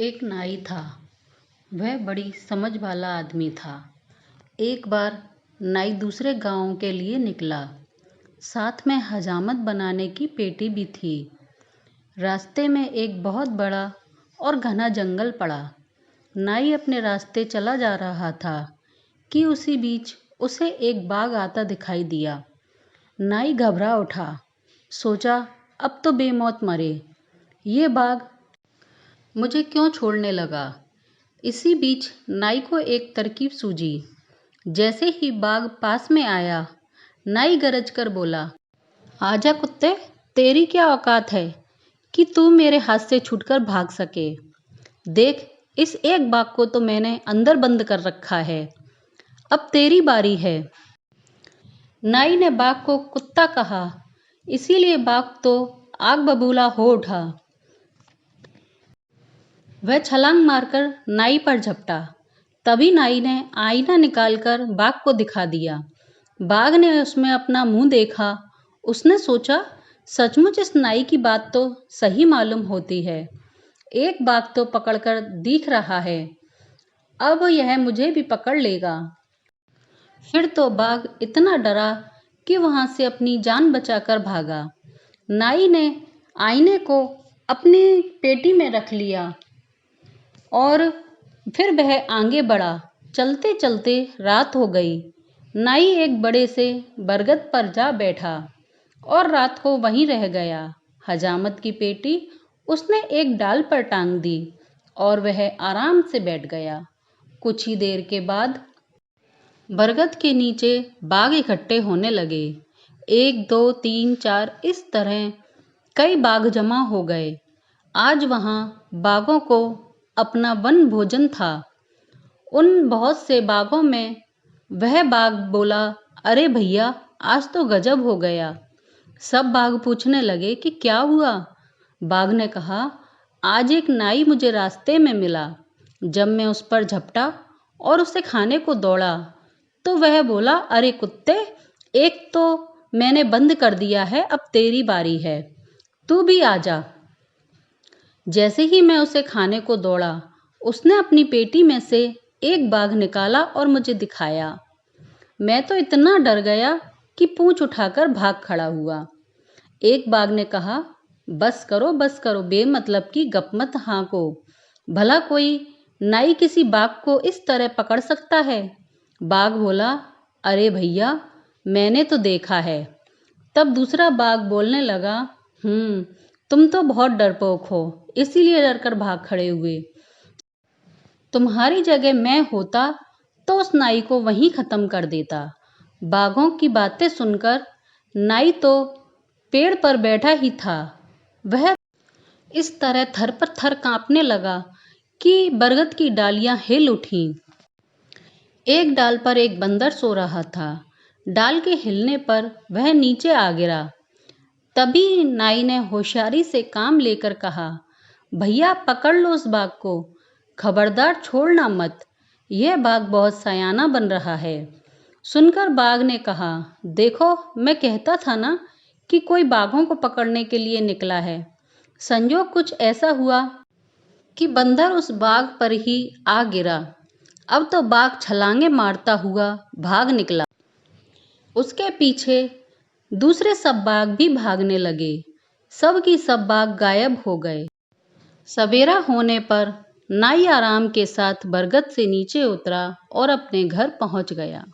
एक नाई था। वह बड़ी समझ वाला आदमी था। एक बार नाई दूसरे गांव के लिए निकला। साथ में हजामत बनाने की पेटी भी थी। रास्ते में एक बहुत बड़ा और घना जंगल पड़ा। नाई अपने रास्ते चला जा रहा था कि उसी बीच उसे एक बाघ आता दिखाई दिया। नाई घबरा उठा। सोचा, अब तो बेमौत मरे। ये बाघ मुझे क्यों छोड़ने लगा। इसी बीच नाई को एक तरकीब सूझी। जैसे ही बाघ पास में आया, नाई गरज कर बोला, आजा कुत्ते, तेरी क्या औकात है कि तू मेरे हाथ से छूटकर भाग सके। देख, इस एक बाघ को तो मैंने अंदर बंद कर रखा है। अब तेरी बारी है। नाई ने बाघ को कुत्ता कहा, इसीलिए बाघ तो आग बबूला हो उठा। वह छलांग मारकर नाई पर झपटा। तभी नाई ने आईना निकालकर बाघ को दिखा दिया। बाघ ने उसमें अपना मुंह देखा। उसने सोचा, सचमुच इस नाई की बात तो सही मालूम होती है। एक बाघ तो पकड़कर दिख रहा है, अब यह मुझे भी पकड़ लेगा। फिर तो बाघ इतना डरा कि वहां से अपनी जान बचाकर भागा। नाई ने आईने को अपनी पेटी में रख लिया और फिर वह आगे बढ़ा। चलते चलते रात हो गई। नाई एक बड़े से बरगद पर जा बैठा और रात को वहीं रह गया। हजामत की पेटी उसने एक डाल पर टांग दी और वह आराम से बैठ गया। कुछ ही देर के बाद बरगद के नीचे बाघ इकट्ठे होने लगे। 1, 2, 3, 4 इस तरह कई बाघ जमा हो गए। आज वहां बाघों को अपना वन भोजन था। उन बहुत से बाघों में वह बाघ बोला, अरे भैया, आज तो गजब हो गया। सब बाघ पूछने लगे कि क्या हुआ। बाघ ने कहा, आज एक नाई मुझे रास्ते में मिला। जब मैं उस पर झपटा और उसे खाने को दौड़ा तो वह बोला, अरे कुत्ते, एक तो मैंने बंद कर दिया है, अब तेरी बारी है, तू भी आ जा। जैसे ही मैं उसे खाने को दौड़ा, उसने अपनी पेटी में से एक बाघ निकाला और मुझे दिखाया। मैं तो इतना डर गया कि पूंछ उठाकर भाग खड़ा हुआ। एक बाघ ने कहा, बस करो, बेमतलब की गप मत हाँको। भला कोई नाई किसी बाघ को इस तरह पकड़ सकता है। बाघ बोला, अरे भैया, मैंने तो देखा है। तब दूसरा बाघ बोलने लगा, तुम तो बहुत डरपोक हो, इसीलिए डरकर भाग खड़े हुए। तुम्हारी जगह मैं होता तो उस नाई को वहीं खत्म कर देता। बाघों की बातें सुनकर नाई तो पेड़ पर बैठा ही था। वह इस तरह थर पर थर कांपने लगा कि बरगद की डालियां हिल उठीं। एक डाल पर एक बंदर सो रहा था। डाल के हिलने पर वह नीचे आ गिरा। तभी नाई ने होशियारी से काम लेकर कहा, भैया, पकड़ लो उस बाघ को, खबरदार छोड़ना मत, यह बाघ बहुत सयाना बन रहा है। सुनकर बाघ ने कहा, देखो, मैं कहता था ना कि कोई बाघों को पकड़ने के लिए निकला है। संयोग कुछ ऐसा हुआ कि बंदर उस बाघ पर ही आ गिरा। अब तो बाघ छलांगे मारता हुआ भाग निकला। उसके पीछे दूसरे सब बाघ भी भागने लगे। सब की सब बाघ गायब हो गए। सवेरा होने पर नाई आराम के साथ बरगद से नीचे उतरा और अपने घर पहुंच गया।